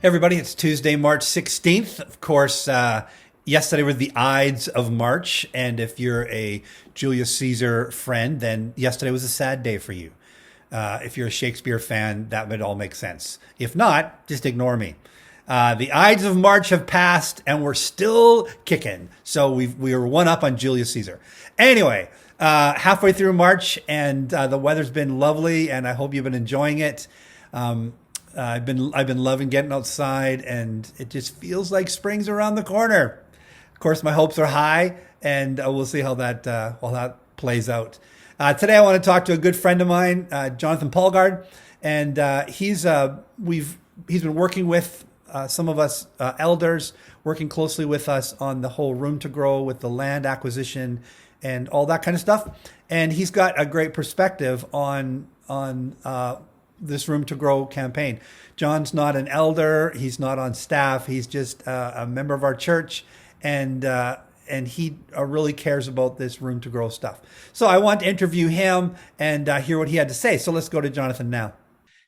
Everybody, it's Tuesday, March 16th. Of course, yesterday were the Ides of March. And if you're a Julius Caesar friend, then yesterday was a sad day for you. If you're a Shakespeare fan, that would all make sense. If not, just ignore me. The Ides of March have passed and we're still kicking. So we are one up on Julius Caesar. Anyway, halfway through March and the weather's been lovely and I hope you've been enjoying it. I've been loving getting outside, and it just feels like spring's around the corner. Of course, my hopes are high, and we'll see how that plays out. Today, I want to talk to a good friend of mine, Jonathan PAULGAARD, and he's been working with some of us elders, working closely with us on the whole room to grow with the land acquisition and all that kind of stuff. And he's got a great perspective on this Room to Grow campaign. John's not an elder. He's not on staff. He's just a member of our church, and he really cares about this Room to Grow stuff. So I want to interview him and hear what he had to say. So let's go to Jonathan now.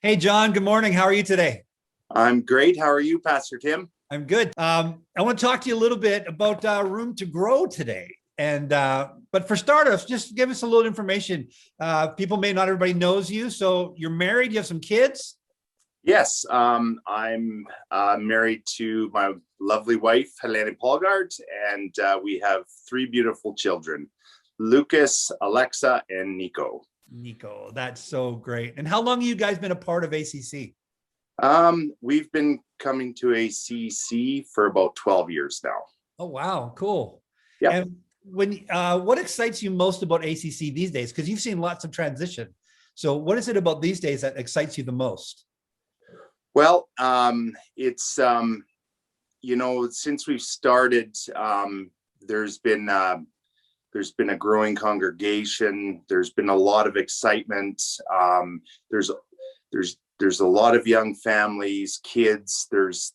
Hey, John. Good morning. How are you today? I'm great. How are you, Pastor Tim? I'm good. I want to talk to you a little bit about Room to Grow today. And but for starters, just give us a little information. People may not everybody knows you. So you're married. You have some kids. Yes, I'm married to my lovely wife, Helene PAULGAARD, and we have three beautiful children, Lucas, Alexa, and Nico. Nico, that's so great. And how long have you guys been a part of ACC? We've been coming to ACC for about 12 years now. Oh, wow. Cool. Yeah. And what excites you most about ACC these days? Because you've seen lots of transition. So what is it about these days that excites you the most? Well, it's, since we've started, there's been a growing congregation. There's been a lot of excitement. There's a lot of young families, kids. The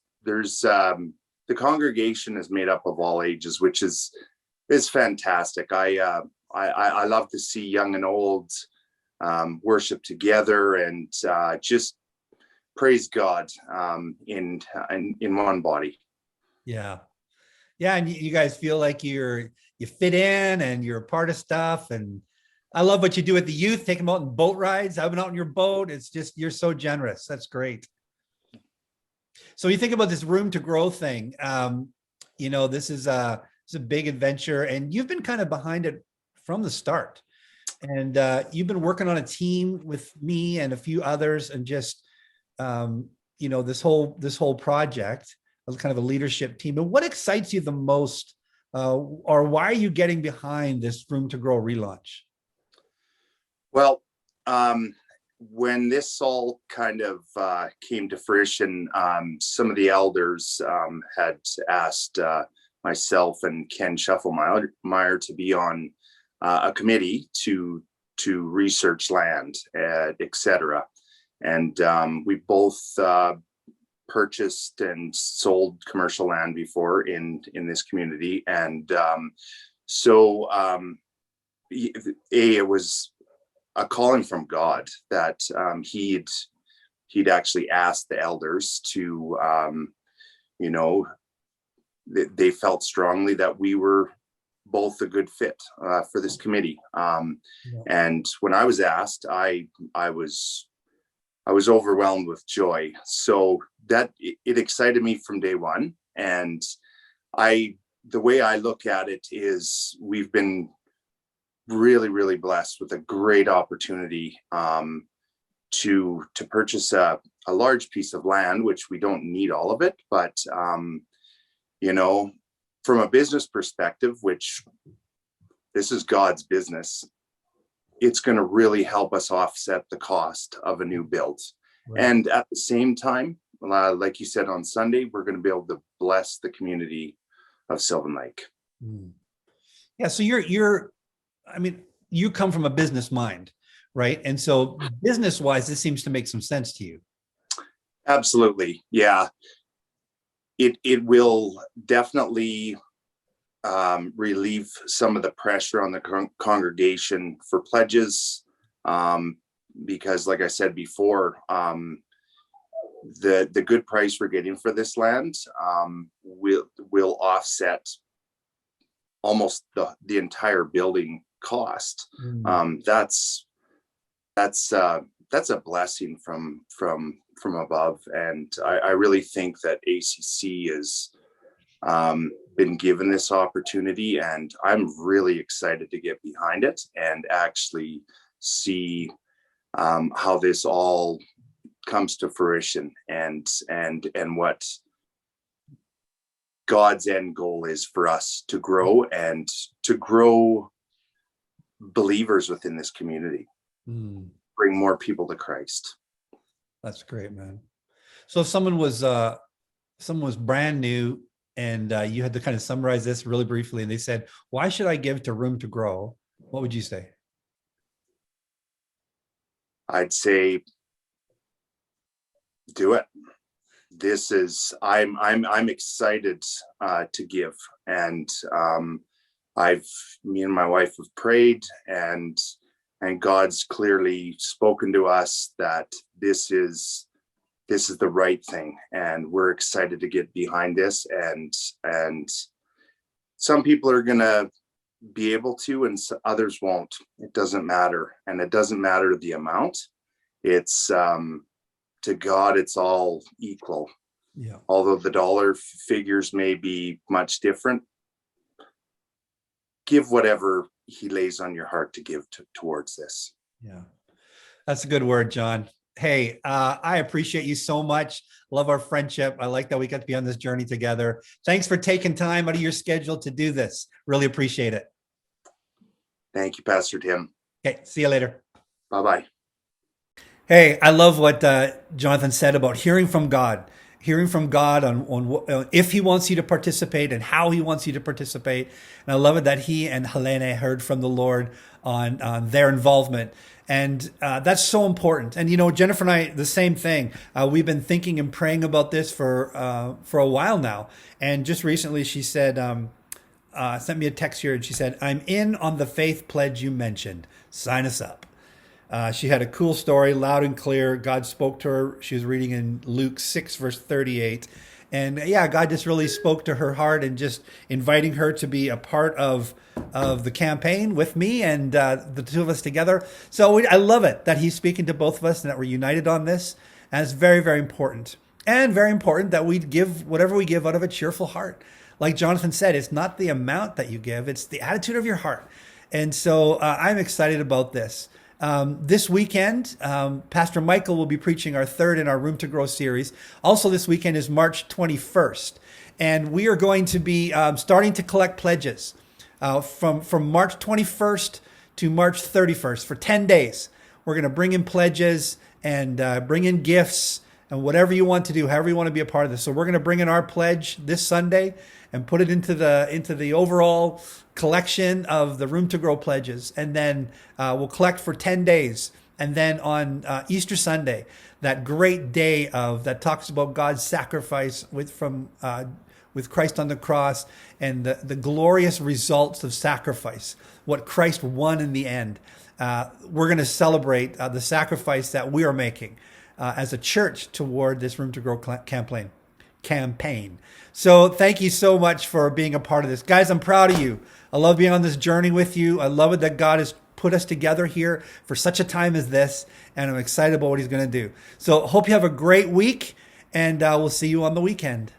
congregation is made up of all ages, which is fantastic. I love to see young and old worship together and just praise God in one body. Yeah. And you guys feel like you fit in and you're a part of stuff. And I love what you do with the youth, take them out on boat rides. I've been out on your boat. It's just, you're so generous. That's great. So you think about this Room to Grow thing. This is it's a big adventure, and you've been kind of behind it from the start. And you've been working on a team with me and a few others, and just this whole project as kind of a leadership team. And what excites you the most, or why are you getting behind this Room to Grow relaunch? Well, when this all kind of came to fruition, some of the elders had asked myself and Ken Shufflemeyer to be on a committee to research land, etc. And we both purchased and sold commercial land before in this community, and it was a calling from God that he'd actually asked the elders to they felt strongly that we were both a good fit for this committee. And when I was asked, I was overwhelmed with joy. So that it excited me from day one. And the way I look at it is we've been really, really blessed with a great opportunity to purchase a large piece of land, which we don't need all of it, but from a business perspective, which this is God's business, it's going to really help us offset the cost of a new build. Right. And at the same time, like you said on Sunday, we're going to be able to bless the community of Sylvan Lake. Yeah. So you come from a business mind, right? And so business wise, this seems to make some sense to you. Absolutely. Yeah. It will definitely relieve some of the pressure on the congregation for pledges, because like I said before, the good price we're getting for this land will offset almost the entire building cost. That's a blessing from above, and I really think that ACC is been given this opportunity, and I'm really excited to get behind it and actually see how this all comes to fruition, and what God's end goal is for us to grow and to grow believers within this community, bring more people to Christ. That's great, man. So if someone was brand new, and you had to kind of summarize this really briefly, and they said, why should I give to Room to Grow? What would you say? I'd say, do it. This is, I'm excited to give, and me and my wife have prayed, and God's clearly spoken to us that this is the right thing, and we're excited to get behind this, and some people are gonna be able to, and others won't. It doesn't matter, and it doesn't matter the amount. It's to God, it's all equal. Yeah. Although the dollar figures may be much different, give whatever He lays on your heart to give towards this. Yeah, that's a good word, John. Hey, I appreciate you so much. Love our friendship. I like that we got to be on this journey together. Thanks for taking time out of your schedule to do this. Really appreciate it. Thank you, Pastor Tim. Okay, see you later. Bye-bye. Hey, I love what Jonathan said about hearing from God on if He wants you to participate and how He wants you to participate. And I love it that he and Helene heard from the Lord on their involvement. And that's so important. And, Jennifer and I, the same thing. We've been thinking and praying about this for a while now. And just recently she said, sent me a text here, and she said, I'm in on the faith pledge you mentioned. Sign us up. She had a cool story, loud and clear. God spoke to her. She was reading in Luke 6, verse 38. And yeah, God just really spoke to her heart and just inviting her to be a part of the campaign with me and the two of us together. So I love it that He's speaking to both of us and that we're united on this. And it's very, very important. And very important that we give whatever we give out of a cheerful heart. Like Jonathan said, it's not the amount that you give, it's the attitude of your heart. And so I'm excited about this. This weekend, Pastor Michael will be preaching our third in our Room to Grow series. Also this weekend is March 21st. And we are going to be starting to collect pledges from March 21st to March 31st for 10 days. We're going to bring in pledges and bring in gifts and whatever you want to do, however you want to be a part of this. So we're going to bring in our pledge this Sunday and put it into the overall collection of the Room to Grow pledges. And then we'll collect for 10 days. And then on Easter Sunday, that great day that talks about God's sacrifice with Christ on the cross and the glorious results of sacrifice, what Christ won in the end. We're going to celebrate the sacrifice that we are making as a church toward this Room to Grow campaign. So thank you so much for being a part of this. Guys, I'm proud of you. I love being on this journey with you. I love it that God has put us together here for such a time as this, and I'm excited about what He's going to do. So hope you have a great week, and we'll see you on the weekend.